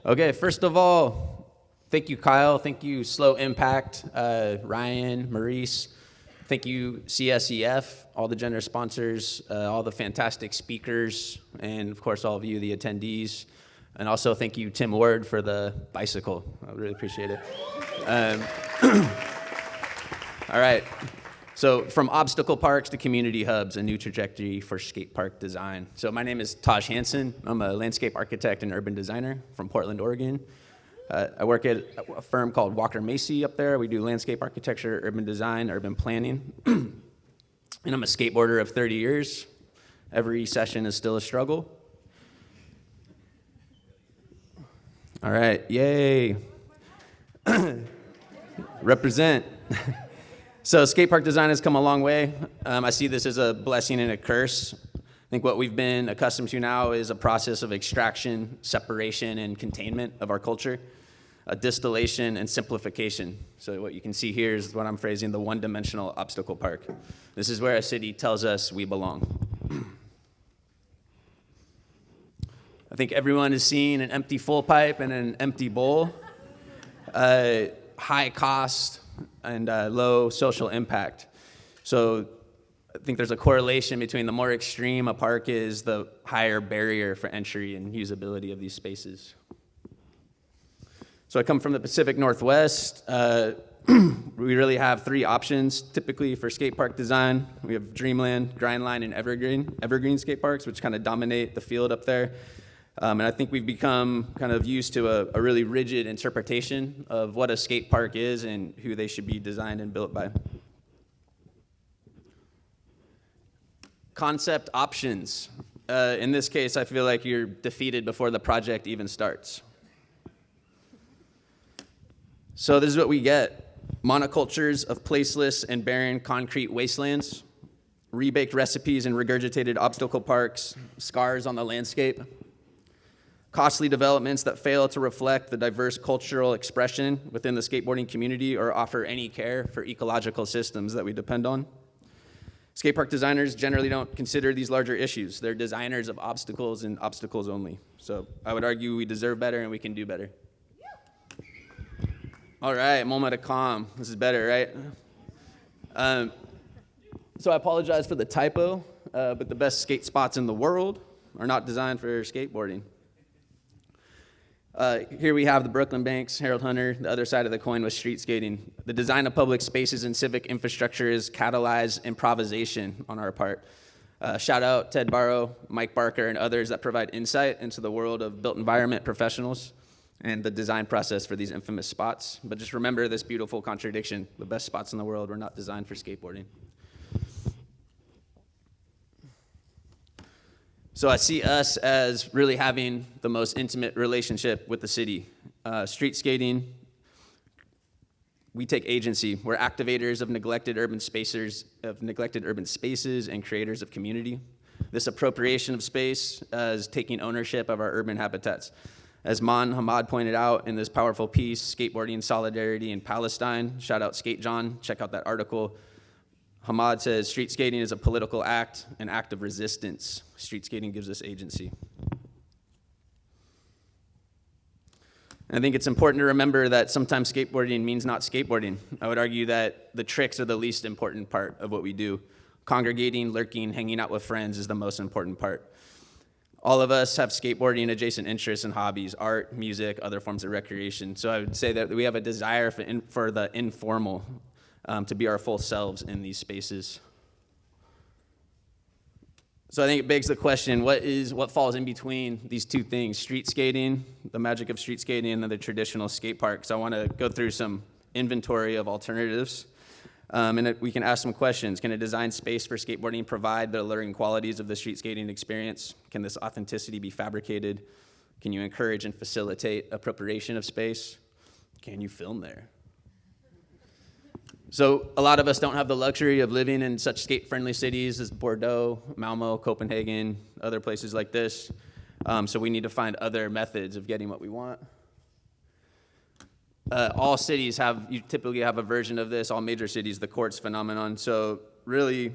Okay, first of all, thank you, Kyle. Thank you, Slow Impact, Ryan, Maurice. Thank you, CSEF, all the generous sponsors, all the fantastic speakers, and of course, all of you, the attendees. And also, thank you, Tim Ward, for the bicycle. I really appreciate it. All right. So from obstacle parks to community hubs, a new trajectory for skate park design. So my name is Taj Hanson. I'm a landscape architect and urban designer from Portland, Oregon. I work at a firm called Walker Macy up there. We do landscape architecture, urban design, urban planning. And I'm a skateboarder of 30 years. Every session is still a struggle. All right, yay. Represent. So skate park design has come a long way. I see this as a blessing and a curse. I think what we've been accustomed to now is a process of extraction, separation, and containment of our culture, a distillation and simplification. So what you can see here is what I'm phrasing the one-dimensional obstacle park. This is where a city tells us we belong. I think everyone has seen an empty full pipe and an empty bowl. High cost and low social impact. So I think there's a correlation between the more extreme a park is, the higher barrier for entry and usability of these spaces. So I come from the Pacific Northwest. We really have three options typically for skate park design. We have Dreamland, Grindline, and Evergreen skate parks, which kind of dominate the field up there. And I think we've become kind of used to a really rigid interpretation of what a skate park is and who they should be designed and built by. Concept options. In this case, I feel like you're defeated before the project even starts. So this is what we get. Monocultures of placeless and barren concrete wastelands, rebaked recipes and regurgitated obstacle parks, scars on the landscape, costly developments that fail to reflect the diverse cultural expression within the skateboarding community or offer any care for ecological systems that we depend on. Skate park designers generally don't consider these larger issues. They're designers of obstacles and obstacles only. So I would argue we deserve better and we can do better. All right, moment of calm. This is better, right? So I apologize for the typo, but the best skate spots in the world are not designed for skateboarding. Here we have the Brooklyn Banks, Harold Hunter. The other side of the coin was street skating. The design of public spaces and civic infrastructure is catalyzed improvisation on our part. Shout out Ted Barrow, Mike Barker, and others that provide insight into the world of built environment professionals and the design process for these infamous spots. But just remember this beautiful contradiction. The best spots in the world were not designed for skateboarding. So I see us as really having the most intimate relationship with the city. Street skating, we take agency. We're activators of neglected urban spaces and creators of community. This appropriation of space is taking ownership of our urban habitats. As Hamad pointed out in this powerful piece, Skateboarding Solidarity in Palestine, shout out Skate John, check out that article. Hamad says, street skating is a political act, an act of resistance. Street skating gives us agency. And I think it's important to remember that sometimes skateboarding means not skateboarding. I would argue that the tricks are the least important part of what we do. Congregating, lurking, hanging out with friends is the most important part. All of us have skateboarding adjacent interests and hobbies, art, music, other forms of recreation. So I would say that we have a desire for the informal, to be our full selves in these spaces. So I think it begs the question, what falls in between these two things, street skating, the magic of street skating, and then the traditional skate park? So I want to go through some inventory of alternatives, and we can ask some questions. Can a design space for skateboarding provide the alluring qualities of the street skating experience? Can this authenticity be fabricated? Can you encourage and facilitate appropriation of space? Can you film there? So a lot of us don't have the luxury of living in such skate-friendly cities as Bordeaux, Malmo, Copenhagen, other places like this. So we need to find other methods of getting what we want. All cities you typically have a version of this, all major cities, the courts phenomenon. So really,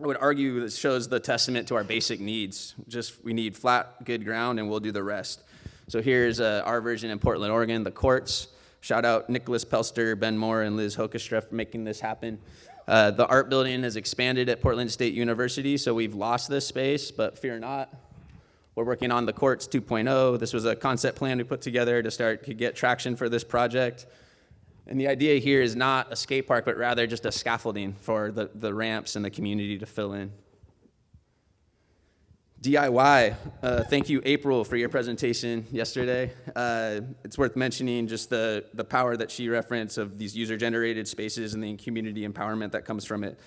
I would argue this shows the testament to our basic needs. We need flat, good ground, and we'll do the rest. So here's our version in Portland, Oregon, the courts. Shout out Nicholas Pelster, Ben Moore, and Liz Hokestra for making this happen. The art building has expanded at Portland State University, so we've lost this space, but fear not. We're working on the courts 2.0. This was a concept plan we put together to get traction for this project. And the idea here is not a skate park, but rather just a scaffolding for the ramps and the community to fill in. DIY, thank you, April, for your presentation yesterday. It's worth mentioning just the power that she referenced of these user-generated spaces and the community empowerment that comes from it.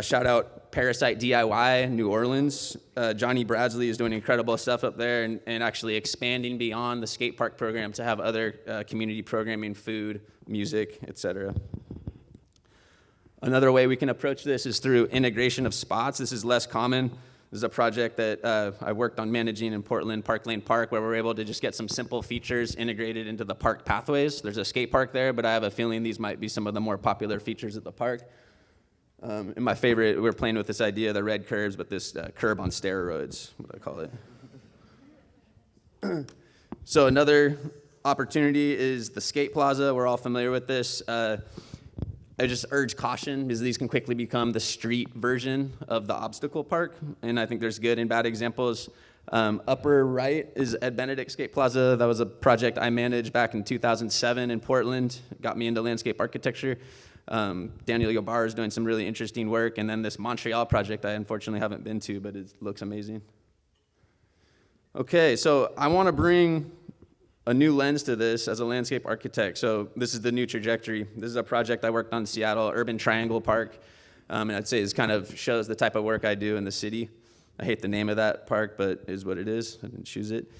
Shout out Parasite DIY, New Orleans. Johnny Bradley is doing incredible stuff up there and actually expanding beyond the skate park program to have other community programming, food, music, etc. Another way we can approach this is through integration of spots. This is less common. This is a project that I worked on managing in Portland, Park Lane Park, where we're able to just get some simple features integrated into the park pathways. There's a skate park there, but I have a feeling these might be some of the more popular features at the park. And my favorite, we're playing with this idea, the red curbs, but this curb on steroids, what I call it. So another opportunity is the skate plaza. We're all familiar with this. I just urge caution because these can quickly become the street version of the obstacle park, and I think there's good and bad examples. Upper right is Ed Benedict Skate Plaza. That was a project I managed back in 2007 in Portland. It got me into landscape architecture. Daniel Yobar is doing some really interesting work, and then this Montreal project I unfortunately haven't been to, but it looks amazing. Okay, so I want to bring a new lens to this as a landscape architect. So this is the new trajectory. This is a project I worked on in Seattle, Urban Triangle Park. And I'd say it kind of shows the type of work I do in the city. I hate the name of that park, but it is what it is. I didn't choose it.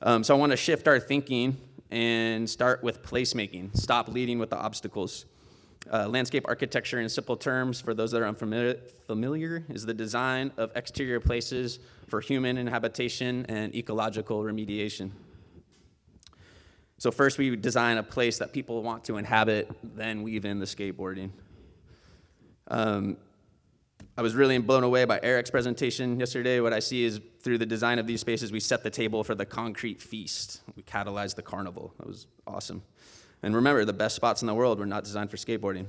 So I want to shift our thinking and start with placemaking. Stop leading with the obstacles. Landscape architecture in simple terms, for those that are unfamiliar, is the design of exterior places for human inhabitation and ecological remediation. So first we design a place that people want to inhabit, then weave in the skateboarding. I was really blown away by Eric's presentation yesterday. What I see is through the design of these spaces, we set the table for the concrete feast. We catalyzed the carnival. That was awesome. And remember, the best spots in the world were not designed for skateboarding.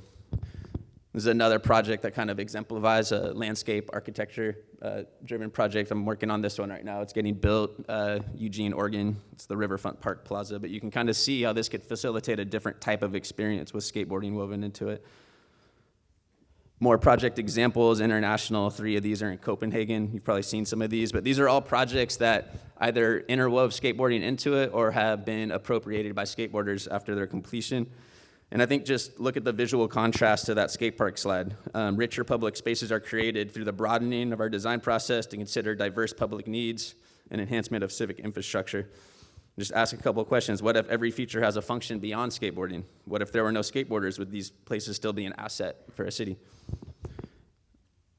This is another project that kind of exemplifies a landscape architecture driven project. I'm working on this one right now. It's getting built, Eugene, Oregon. It's the Riverfront Park Plaza, but you can kind of see how this could facilitate a different type of experience with skateboarding woven into it. More project examples, international, 3 of these are in Copenhagen. You've probably seen some of these, but these are all projects that either interwove skateboarding into it or have been appropriated by skateboarders after their completion. And I think just look at the visual contrast to that skate park slide. Richer public spaces are created through the broadening of our design process to consider diverse public needs and enhancement of civic infrastructure. Just ask a couple of questions. What if every feature has a function beyond skateboarding? What if there were no skateboarders? Would these places still be an asset for a city?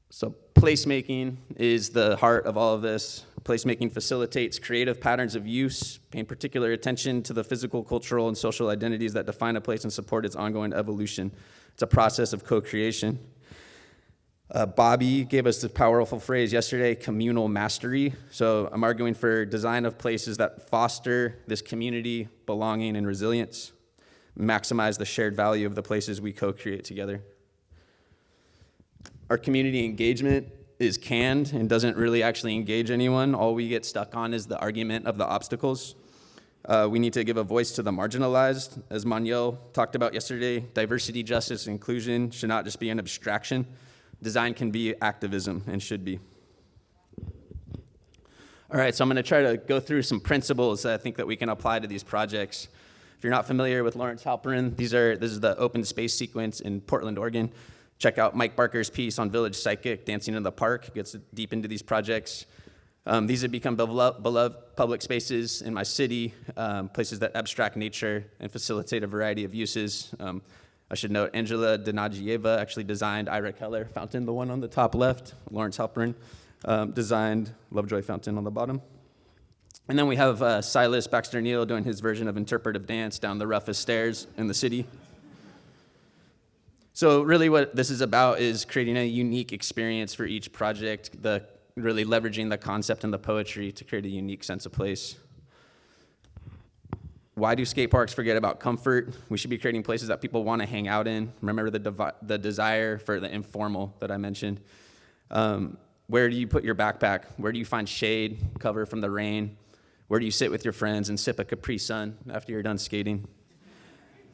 So placemaking is the heart of all of this. Placemaking facilitates creative patterns of use, paying particular attention to the physical, cultural, and social identities that define a place and support its ongoing evolution. It's a process of co-creation. Bobby gave us the powerful phrase yesterday, communal mastery. So I'm arguing for design of places that foster this community, belonging, and resilience, maximize the shared value of the places we co-create together. Our community engagement is canned and doesn't really actually engage anyone. All we get stuck on is the argument of the obstacles. We need to give a voice to the marginalized. As Manuel talked about yesterday, diversity, justice, and inclusion should not just be an abstraction. Design can be activism and should be. All right, so I'm going to try to go through some principles that I think that we can apply to these projects. If you're not familiar with Lawrence Halperin, this is the open space sequence in Portland, Oregon. Check out Mike Barker's piece on Village Psychic, Dancing in the Park. It gets deep into these projects. These have become beloved public spaces in my city, places that abstract nature and facilitate a variety of uses. I should note Angela Donagieva actually designed Ira Keller Fountain, the one on the top left. Lawrence Halperin designed Lovejoy Fountain on the bottom. And then we have Silas Baxter Neal doing his version of interpretive dance down the roughest stairs in the city. So really what this is about is creating a unique experience for each project, really leveraging the concept and the poetry to create a unique sense of place. Why do skate parks forget about comfort? We should be creating places that people want to hang out in. Remember the desire for the informal that I mentioned. Where do you put your backpack? Where do you find shade, cover from the rain? Where do you sit with your friends and sip a Capri Sun after you're done skating?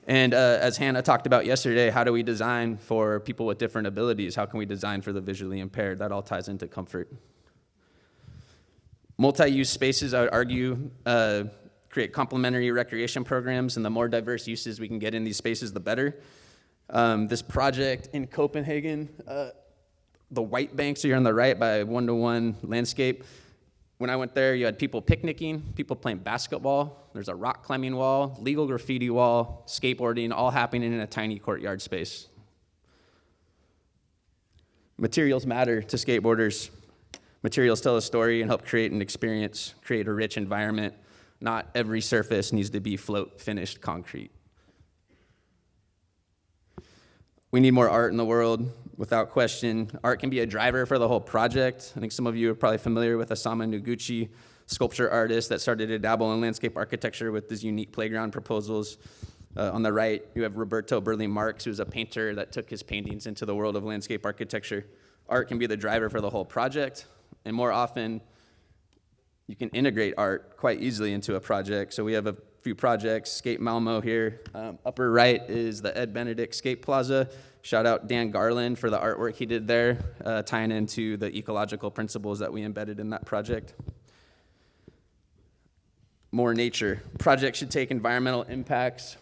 And as Hannah talked about yesterday, how do we design for people with different abilities? How can we design for the visually impaired? That all ties into comfort. Multi-use spaces, I would argue, create complementary recreation programs, and the more diverse uses we can get in these spaces, the better. This project in Copenhagen, the white banks here on the right by one-to-one landscape. When I went there, you had people picnicking, people playing basketball. There's a rock climbing wall, legal graffiti wall, skateboarding, all happening in a tiny courtyard space. Materials matter to skateboarders. Materials tell a story and help create an experience, create a rich environment. Not every surface needs to be float finished concrete. We need more art in the world, without question. Art can be a driver for the whole project. I think some of you are probably familiar with Osamu Noguchi, sculpture artist that started to dabble in landscape architecture with his unique playground proposals. On the right, you have Roberto Burle Marx, who's a painter that took his paintings into the world of landscape architecture. Art can be the driver for the whole project, and more often, you can integrate art quite easily into a project. So we have a few projects, Skate Malmo here. Upper right is the Ed Benedict Skate Plaza. Shout out Dan Garland for the artwork he did there, tying into the ecological principles that we embedded in that project. More nature. Projects should take environmental impacts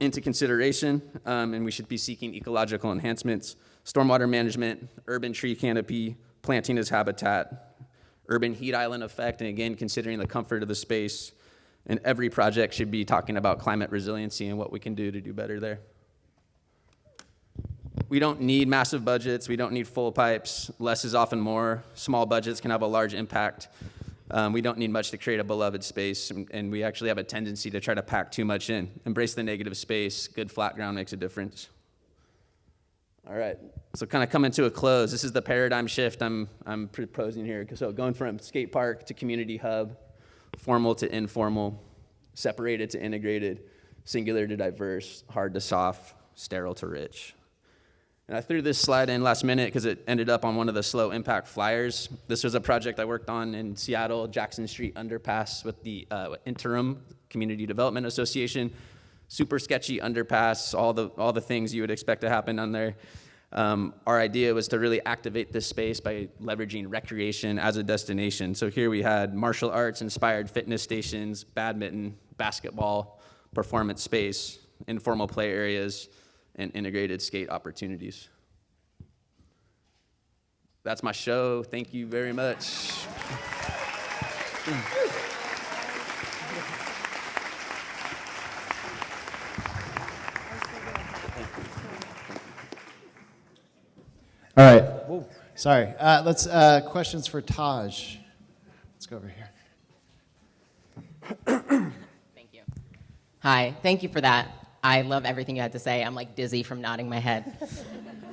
into consideration, and we should be seeking ecological enhancements, stormwater management, urban tree canopy, planting as habitat, urban heat island effect, and again, considering the comfort of the space. And every project should be talking about climate resiliency and what we can do to do better there. We don't need massive budgets. We don't need full pipes. Less is often more. Small budgets can have a large impact. We don't need much to create a beloved space, and we actually have a tendency to try to pack too much in. Embrace the negative space. Good flat ground makes a difference. All right, so kind of coming to a close. This is the paradigm shift I'm proposing here. So going from skate park to community hub, formal to informal, separated to integrated, singular to diverse, hard to soft, sterile to rich. And I threw this slide in last minute because it ended up on one of the slow impact flyers. This was a project I worked on in Seattle, Jackson Street underpass with the Interim Community Development Association. Super sketchy underpass, all the things you would expect to happen on there. Our idea was to really activate this space by leveraging recreation as a destination. So here we had martial arts inspired fitness stations, badminton, basketball, performance space, informal play areas, and integrated skate opportunities. That's my show. Thank you very much. All right. Whoa. Sorry. Let's questions for Taj. Let's go over here. Thank you. Hi. Thank you for that. I love everything you had to say. I'm like dizzy from nodding my head.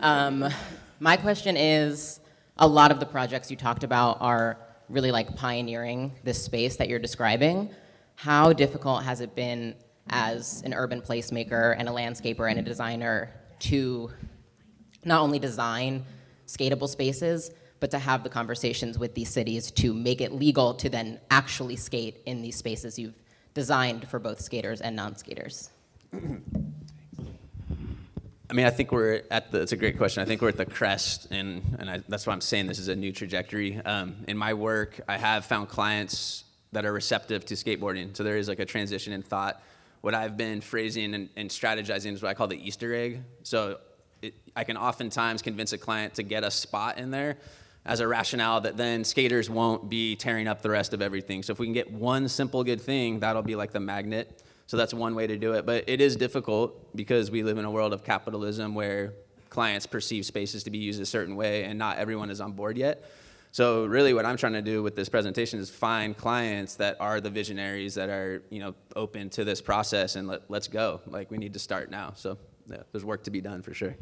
My question is, a lot of the projects you talked about are really like pioneering this space that you're describing. How difficult has it been as an urban placemaker and a landscaper and a designer to not only design skatable spaces, but to have the conversations with these cities to make it legal to then actually skate in these spaces you've designed for both skaters and non-skaters? I mean, I think it's a great question. I think we're at the crest, and that's why I'm saying this is a new trajectory. In my work, I have found clients that are receptive to skateboarding. So there is like a transition in thought. What I've been phrasing and strategizing is what I call the Easter egg. So I can oftentimes convince a client to get a spot in there as a rationale that then skaters won't be tearing up the rest of everything. So if we can get one simple good thing, that'll be like the magnet. So that's one way to do it. But it is difficult because we live in a world of capitalism where clients perceive spaces to be used a certain way and not everyone is on board yet. So really what I'm trying to do with this presentation is find clients that are the visionaries that are, open to this process and let's go. Like we need to start now. So yeah, there's work to be done for sure.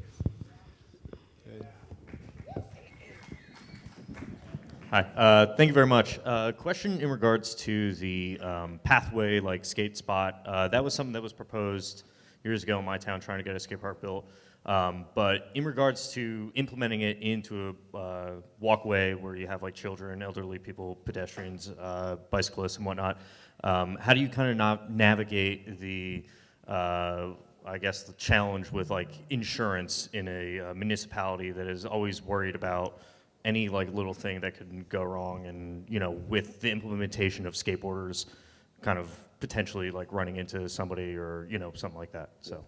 Hi, thank you very much. Question in regards to the pathway, like skate spot. That was something that was proposed years ago in my town, trying to get a skate park built. But in regards to implementing it into a walkway where you have like children, elderly people, pedestrians, bicyclists, and whatnot, how do you kind of navigate the I guess the challenge with like insurance in a municipality that is always worried about any like little thing that could go wrong, and with the implementation of skateboarders kind of potentially like running into somebody or something like that. So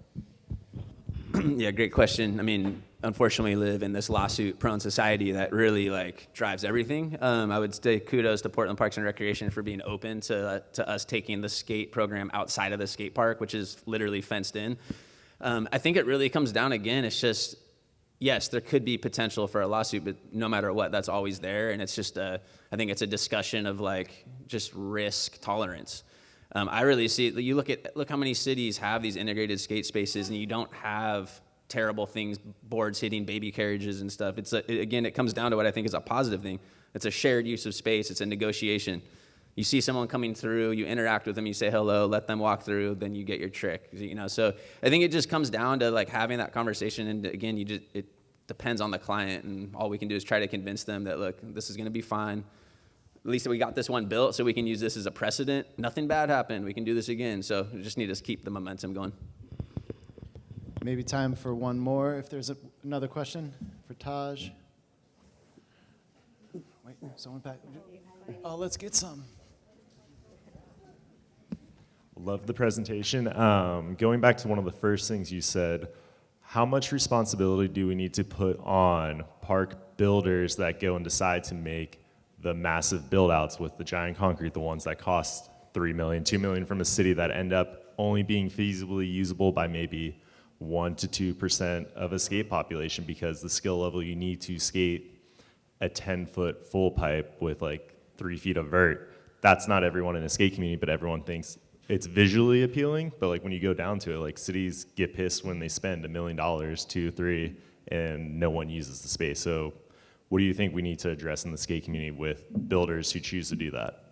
Yeah, great question. I mean, unfortunately, we live in this lawsuit-prone society that really like drives everything. I would say kudos to Portland Parks and Recreation for being open to us taking the skate program outside of the skate park, which is literally fenced in. I think it really comes down again. It's just, yes, there could be potential for a lawsuit, but no matter what, that's always there. And it's just I think it's a discussion of like just risk tolerance. I really see it. You look how many cities have these integrated skate spaces, and you don't have terrible things, boards hitting baby carriages and stuff. Again, it comes down to what I think is a positive thing. It's a shared use of space. It's a negotiation. You see someone coming through, you interact with them, you say hello, let them walk through, then you get your trick. So I think it just comes down to like having that conversation. And again, it depends on the client, and all we can do is try to convince them that, look, this is going to be fine. At least we got this one built, so we can use this as a precedent. Nothing bad happened. We can do this again. So we just need to keep the momentum going. Maybe time for one more, if there's another question for Taj. Wait, someone back. Oh, let's get some. Love the presentation. Going back to one of the first things you said, how much responsibility do we need to put on park builders that go and decide to make the massive build-outs with the giant concrete, the ones that cost $3 million, $2 million from a city that end up only being feasibly usable by maybe 1% to 2% of a skate population, because the skill level you need to skate a 10-foot full pipe with like 3 feet of vert, that's not everyone in the skate community, but everyone thinks it's visually appealing. But like when you go down to it, like cities get pissed when they spend $1 million, 2, 3, and no one uses the space. So what do you think we need to address in the skate community with builders who choose to do that?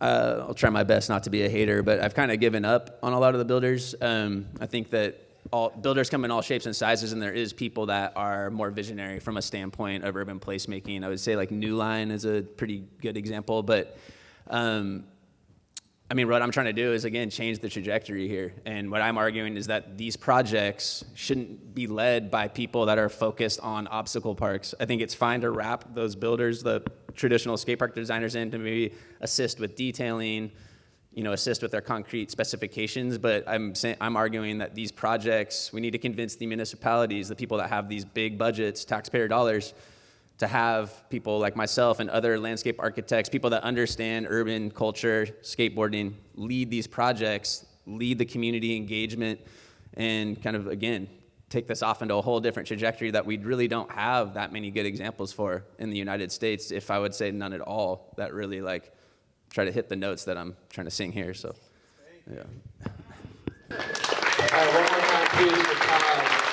I'll try my best not to be a hater, but I've kind of given up on a lot of the builders. I think that all builders come in all shapes and sizes, and there is people that are more visionary from a standpoint of urban placemaking. I would say like New Line is a pretty good example, but I mean, what I'm trying to do is, again, change the trajectory here. And what I'm arguing is that these projects shouldn't be led by people that are focused on obstacle parks. I think it's fine to wrap those builders, the traditional skate park designers, in to maybe assist with detailing, assist with their concrete specifications. But I'm arguing that these projects, we need to convince the municipalities, the people that have these big budgets, taxpayer dollars, to have people like myself and other landscape architects, people that understand urban culture, skateboarding, lead these projects, lead the community engagement, and kind of, again, take this off into a whole different trajectory that we really don't have that many good examples for in the United States, if I would say none at all, that really like try to hit the notes that I'm trying to sing here. So, yeah. All right, one more time, please, for Todd.